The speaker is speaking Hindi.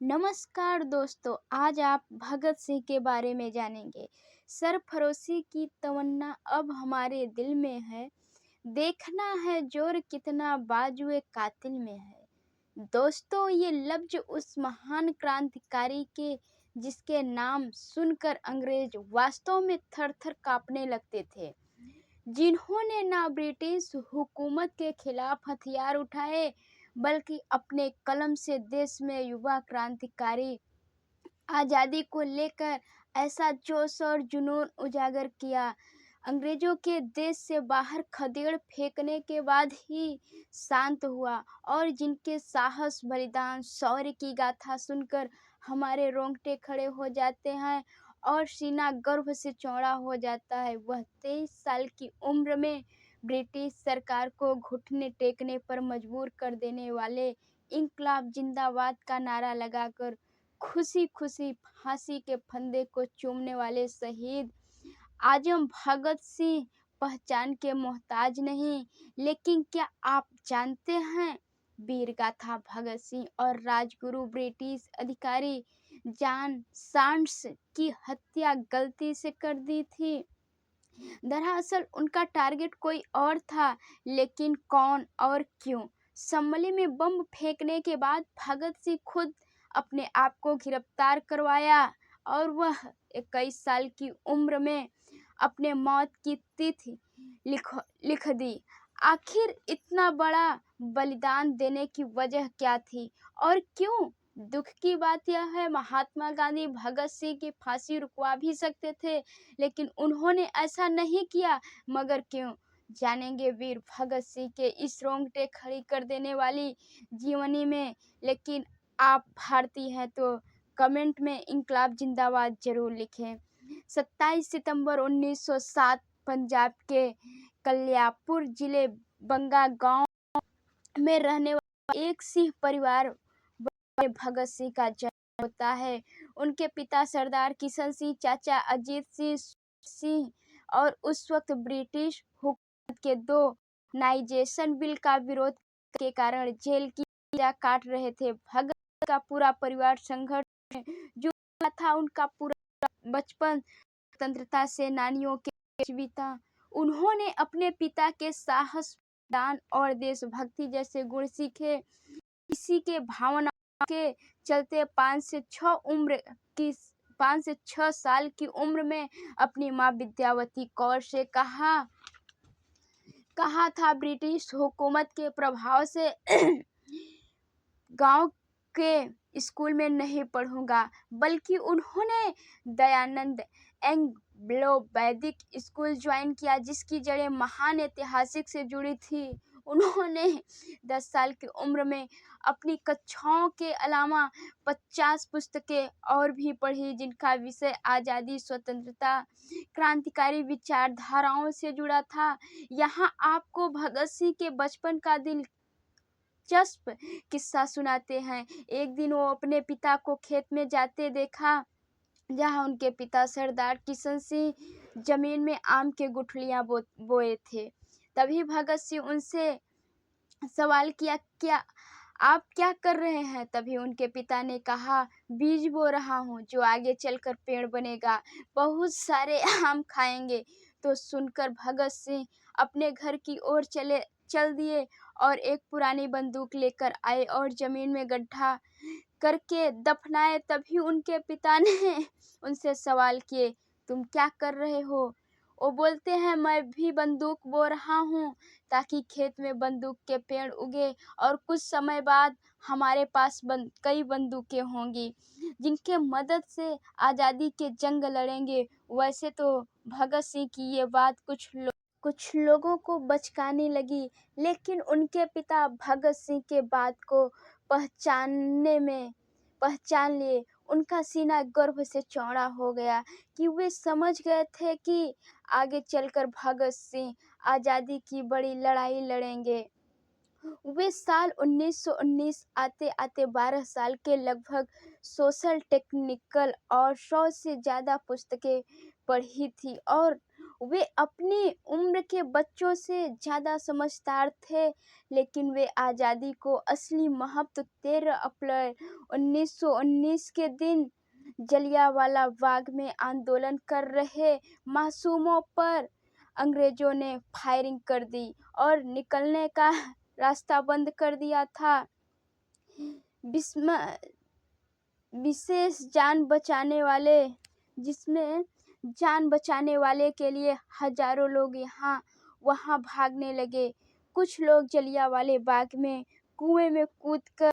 नमस्कार दोस्तों, आज आप भगत सिंह के बारे में जानेंगे। सरफरोशी की तमन्ना अब हमारे दिल में है, देखना है जोर कितना बाजुए कातिल में है। दोस्तों, ये लफ्ज उस महान क्रांतिकारी के जिसके नाम सुनकर अंग्रेज वास्तव में थर-थर कांपने लगते थे, जिन्होंने ना ब्रिटिश हुकूमत के खिलाफ हथियार उठाए बल्कि अपने कलम से देश में युवा क्रांतिकारी आज़ादी को लेकर ऐसा जोश और जुनून उजागर किया। अंग्रेजों के देश से बाहर खदेड़ फेंकने के बाद ही शांत हुआ और जिनके साहस, बलिदान, शौर्य की गाथा सुनकर हमारे रोंगटे खड़े हो जाते हैं और सीना गर्व से चौड़ा हो जाता है। वह 23 साल की उम्र में ब्रिटिश सरकार को घुटने टेकने पर मजबूर कर देने वाले इंकलाब जिंदाबाद का नारा लगाकर खुशी खुशी फांसी के फंदे को चूमने वाले शहीद आजम भगत सिंह पहचान के मोहताज नहीं। लेकिन क्या आप जानते हैं, वीर गाथा भगत सिंह और राजगुरु ब्रिटिश अधिकारी जॉन सैंड्स की हत्या गलती से कर दी थी। दरअसल उनका टारगेट कोई और था, लेकिन कौन और क्यों? सम्मली में बम फेंकने के बाद भगत सिंह खुद अपने आप को गिरफ्तार करवाया और वह 21 साल की उम्र में अपने मौत की तिथि लिख दी। आखिर इतना बड़ा बलिदान देने की वजह क्या थी और क्यों? दुख की बात यह है, महात्मा गांधी भगत सिंह की फांसी रुकवा भी सकते थे, लेकिन उन्होंने ऐसा नहीं किया। मगर क्यों? जानेंगे वीर भगत सिंह के इस रोंगटे खड़ी कर देने वाली जीवनी में। लेकिन आप भारतीय हैं तो कमेंट में इंकलाब जिंदाबाद जरूर लिखें। 27 सितंबर 1907 पंजाब के कल्याणपुर जिले बंगा गांव में रहने वाले एक सिंह परिवार में भगत सिंह का जन्म होता है। उनके पिता सरदार किशन सिंह, चाचा अजीत सिंह और उस वक्त ब्रिटिश हुकूमत के दो नाइजेशन बिल का विरोध के कारण जेल की सजा काट रहे थे। भगत का पूरा परिवार संघर्ष में जुड़ा था। उनका पूरा बचपन स्वतंत्रता सेनानियों के बीच बीता। उन्होंने अपने पिता के साहस, दान और देशभक्ति जैसे गुण सीखे। इसी के भावना के चलते 5 से 6 साल की उम्र में अपनी माँ विद्यावती कौर से कहा था ब्रिटिश हुकूमत के प्रभाव से गांव के स्कूल में नहीं पढ़ूंगा, बल्कि उन्होंने दयानंद एंग्लो वैदिक स्कूल ज्वाइन किया, जिसकी जड़ें महान ऐतिहासिक से जुड़ी थी। उन्होंने 10 साल की उम्र में अपनी कक्षाओं के अलावा 50 पुस्तकें और भी पढ़ी, जिनका विषय आज़ादी, स्वतंत्रता, क्रांतिकारी विचारधाराओं से जुड़ा था। यहाँ आपको भगत सिंह के बचपन का दिलचस्प किस्सा सुनाते हैं। एक दिन वो अपने पिता को खेत में जाते देखा, जहाँ उनके पिता सरदार किशन सिंह जमीन में आम के गुठलियां बोए थे। तभी भगत सिंह उनसे सवाल किया, क्या आप क्या कर रहे हैं? तभी उनके पिता ने कहा, बीज बो रहा हूँ जो आगे चलकर पेड़ बनेगा, बहुत सारे आम खाएंगे। तो सुनकर भगत सिंह अपने घर की ओर चल दिए और एक पुरानी बंदूक लेकर आए और जमीन में गड्ढा करके दफनाए। तभी उनके पिता ने उनसे सवाल किए, तुम क्या कर रहे हो? वो बोलते हैं, मैं भी बंदूक बो रहा हूँ ताकि खेत में बंदूक के पेड़ उगे और कुछ समय बाद हमारे पास कई बंदूकें होंगी, जिनके मदद से आज़ादी के जंग लड़ेंगे। वैसे तो भगत सिंह की ये बात कुछ लोगों को बचकानी लगी, लेकिन उनके पिता भगत सिंह के बात को पहचान लिए। उनका सीना गर्व से चौड़ा हो गया कि वे समझ गए थे कि आगे चलकर भगत सिंह आज़ादी की बड़ी लड़ाई लड़ेंगे। वे साल 1919 आते आते 12 साल के लगभग सोशल, टेक्निकल और 100 से ज़्यादा पुस्तकें पढ़ी थी और वे अपनी उम्र के बच्चों से ज़्यादा समझदार थे, लेकिन वे आज़ादी को असली महत्व 13 अप्रैल 1919 के दिन जलियांवाला बाग में आंदोलन कर रहे मासूमों पर अंग्रेजों ने फायरिंग कर दी और निकलने का रास्ता बंद कर दिया था। विशेष जिसमें जान बचाने वाले के लिए हजारों लोग यहाँ वहाँ भागने लगे। कुछ लोग जलियांवाले बाग में कुएं में कूद कर